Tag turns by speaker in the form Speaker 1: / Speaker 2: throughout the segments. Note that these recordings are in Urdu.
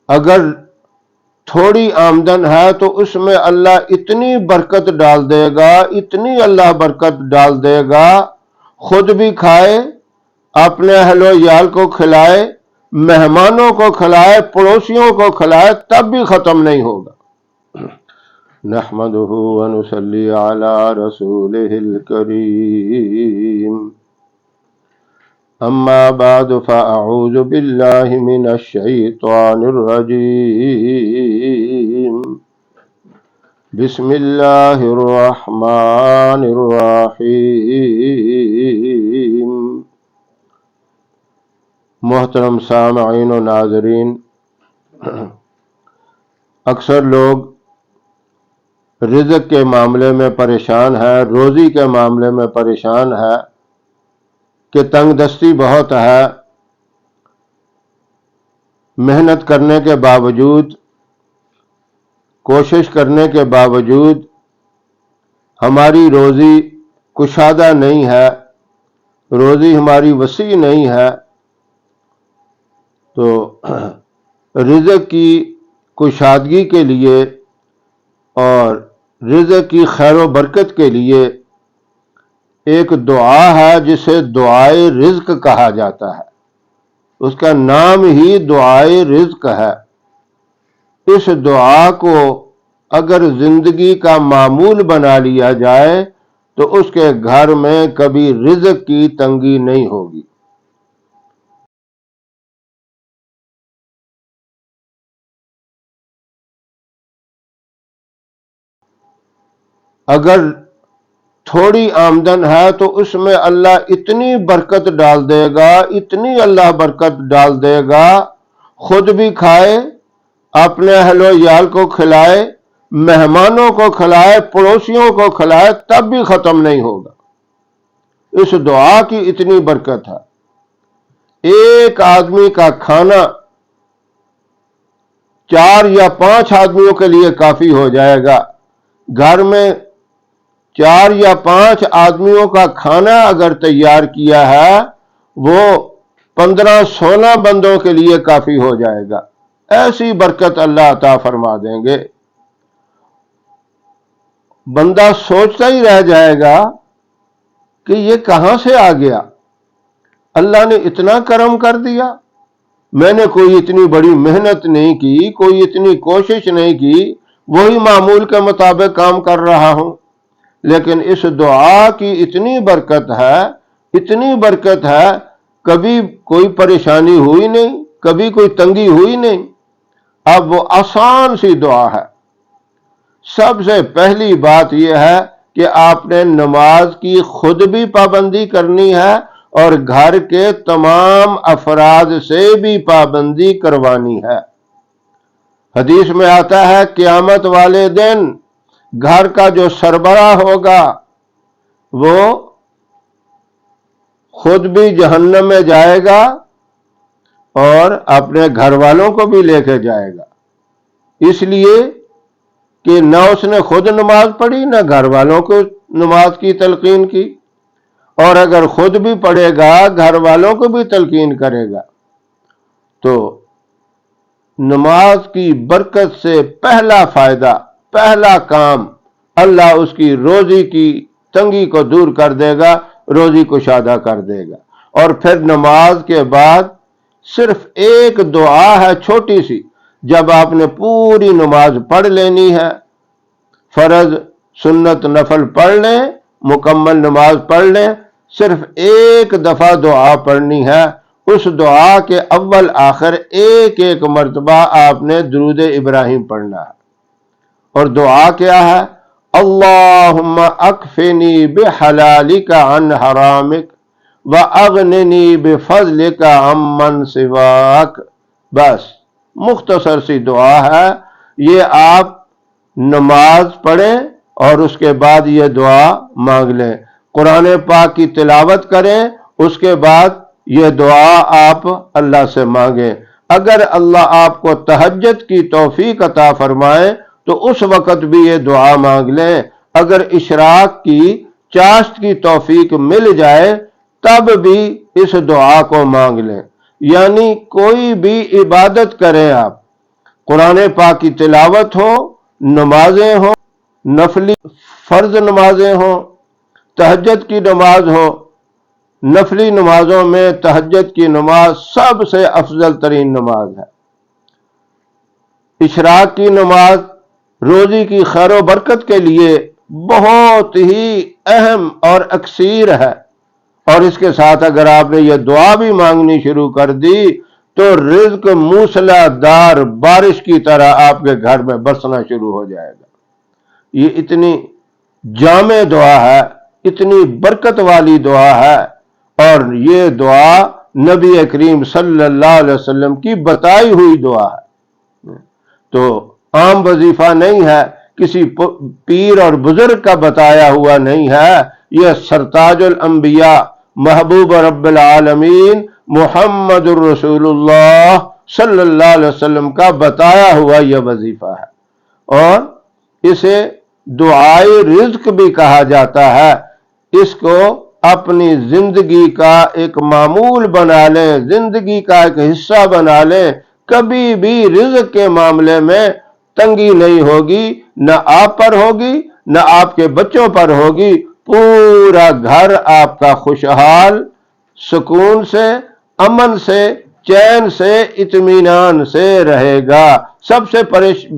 Speaker 1: اگر تھوڑی آمدن ہے تو اس میں اللہ اتنی برکت ڈال دے گا، اتنی اللہ برکت ڈال دے گا، خود بھی کھائے، اپنے اہل و عیال کو کھلائے، مہمانوں کو کھلائے، پڑوسیوں کو کھلائے، تب بھی ختم نہیں ہوگا۔ نحمدہ ونصلی علی رسولہ الکریم، اما بعد فاعوذ باللہ من الشیطان الرجیم، بسم اللہ الرحمن الرحیم۔ محترم سامعین و ناظرین، اکثر لوگ رزق کے معاملے میں پریشان ہے، روزی کے معاملے میں پریشان ہے کہ تنگ دستی بہت ہے، محنت کرنے کے باوجود، کوشش کرنے کے باوجود ہماری روزی کشادہ نہیں ہے، روزی ہماری وسیع نہیں ہے۔ تو رزق کی کشادگی کے لیے اور رزق کی خیر و برکت کے لیے ایک دعا ہے جسے دعائے رزق کہا جاتا ہے، اس کا نام ہی دعائے رزق ہے۔ اس دعا کو اگر زندگی کا معمول بنا لیا جائے تو اس کے گھر میں کبھی رزق کی تنگی نہیں ہوگی۔ اگر تھوڑی آمدن ہے تو اس میں اللہ اتنی برکت ڈال دے گا، اتنی اللہ برکت ڈال دے گا، خود بھی کھائے، اپنے اہل و عیال کو کھلائے، مہمانوں کو کھلائے، پڑوسیوں کو کھلائے، تب بھی ختم نہیں ہوگا۔ اس دعا کی اتنی برکت ہے۔ ایک آدمی کا کھانا 4 یا 5 آدمیوں کے لیے کافی ہو جائے گا۔ گھر میں 4 یا 5 آدمیوں کا کھانا اگر تیار کیا ہے وہ 15-16 بندوں کے لیے کافی ہو جائے گا۔ ایسی برکت اللہ عطا فرما دیں گے، بندہ سوچتا ہی رہ جائے گا کہ یہ کہاں سے آ گیا، اللہ نے اتنا کرم کر دیا، میں نے کوئی اتنی بڑی محنت نہیں کی، کوئی اتنی کوشش نہیں کی، وہی معمول کے مطابق کام کر رہا ہوں، لیکن اس دعا کی اتنی برکت ہے، اتنی برکت ہے، کبھی کوئی پریشانی ہوئی نہیں، کبھی کوئی تنگی ہوئی نہیں۔ اب وہ آسان سی دعا ہے۔ سب سے پہلی بات یہ ہے کہ آپ نے نماز کی خود بھی پابندی کرنی ہے اور گھر کے تمام افراد سے بھی پابندی کروانی ہے۔ حدیث میں آتا ہے قیامت والے دن گھر کا جو سربراہ ہوگا وہ خود بھی جہنم میں جائے گا اور اپنے گھر والوں کو بھی لے کے جائے گا، اس لیے کہ نہ اس نے خود نماز پڑھی، نہ گھر والوں کو نماز کی تلقین کی، اور اگر خود بھی پڑھے گا گھر والوں کو بھی تلقین کرے گا۔ تو نماز کی برکت سے پہلا فائدہ، پہلا کام، اللہ اس کی روزی کی تنگی کو دور کر دے گا، روزی کشادہ کر دے گا۔ اور پھر نماز کے بعد صرف ایک دعا ہے چھوٹی سی، جب آپ نے پوری نماز پڑھ لینی ہے، فرض سنت نفل پڑھ لیں، مکمل نماز پڑھ لیں، صرف ایک دفعہ دعا پڑھنی ہے۔ اس دعا کے اول آخر ایک مرتبہ آپ نے درود ابراہیم پڑھنا ہے، اور دعا کیا ہے؟ اللہم اکفنی بحلالک عن حرامک واغننی بفضلک عمن سواک۔ بس مختصر سی دعا ہے، یہ آپ نماز پڑھیں اور اس کے بعد یہ دعا مانگ لیں، قرآن پاک کی تلاوت کریں، اس کے بعد یہ دعا آپ اللہ سے مانگیں۔ اگر اللہ آپ کو تہجد کی توفیق عطا فرمائے تو اس وقت بھی یہ دعا مانگ لیں، اگر اشراق کی چاشت کی توفیق مل جائے تب بھی اس دعا کو مانگ لیں۔ یعنی کوئی بھی عبادت کریں آپ، قرآن پاک کی تلاوت ہو، نمازیں ہوں، نفلی فرض نمازیں ہوں، تہجد کی نماز ہو، نفلی نمازوں میں تہجد کی نماز سب سے افضل ترین نماز ہے۔ اشراق کی نماز روزی کی خیر و برکت کے لیے بہت ہی اہم اور اکثیر ہے، اور اس کے ساتھ اگر آپ نے یہ دعا بھی مانگنی شروع کر دی تو رزق موسلا دار بارش کی طرح آپ کے گھر میں برسنا شروع ہو جائے گا۔ یہ اتنی جامع دعا ہے، اتنی برکت والی دعا ہے، اور یہ دعا نبی کریم صلی اللہ علیہ وسلم کی بتائی ہوئی دعا ہے، تو عام وظیفہ نہیں ہے، کسی پیر اور بزرگ کا بتایا ہوا نہیں ہے، یہ سرتاج الانبیاء محبوب رب العالمین محمد الرسول اللہ صلی اللہ علیہ وسلم کا بتایا ہوا یہ وظیفہ ہے، اور اسے دعائے رزق بھی کہا جاتا ہے۔ اس کو اپنی زندگی کا ایک معمول بنا لیں، زندگی کا ایک حصہ بنا لیں، کبھی بھی رزق کے معاملے میں تنگی نہیں ہوگی، نہ آپ پر ہوگی نہ آپ کے بچوں پر ہوگی، پورا گھر آپ کا خوشحال، سکون سے، امن سے، چین سے، اطمینان سے رہے گا۔ سب سے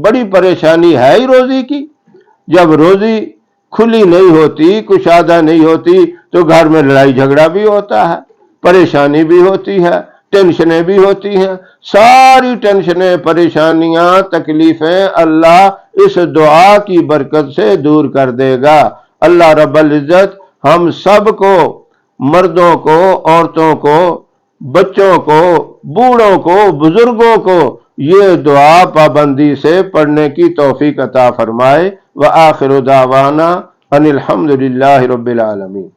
Speaker 1: بڑی پریشانی ہے ہی روزی کی۔ جب روزی کھلی نہیں ہوتی، کشادہ نہیں ہوتی، تو گھر میں لڑائی جھگڑا بھی ہوتا ہے، پریشانی بھی ہوتی ہے، ٹینشنیں بھی ہوتی ہیں۔ ساری ٹینشنیں، پریشانیاں، تکلیفیں اللہ اس دعا کی برکت سے دور کر دے گا۔ اللہ رب العزت ہم سب کو، مردوں کو، عورتوں کو، بچوں کو، بوڑھوں کو، بزرگوں کو یہ دعا پابندی سے پڑھنے کی توفیق عطا فرمائے۔ وآخر دعوانا ان الحمد للہ رب العالمین۔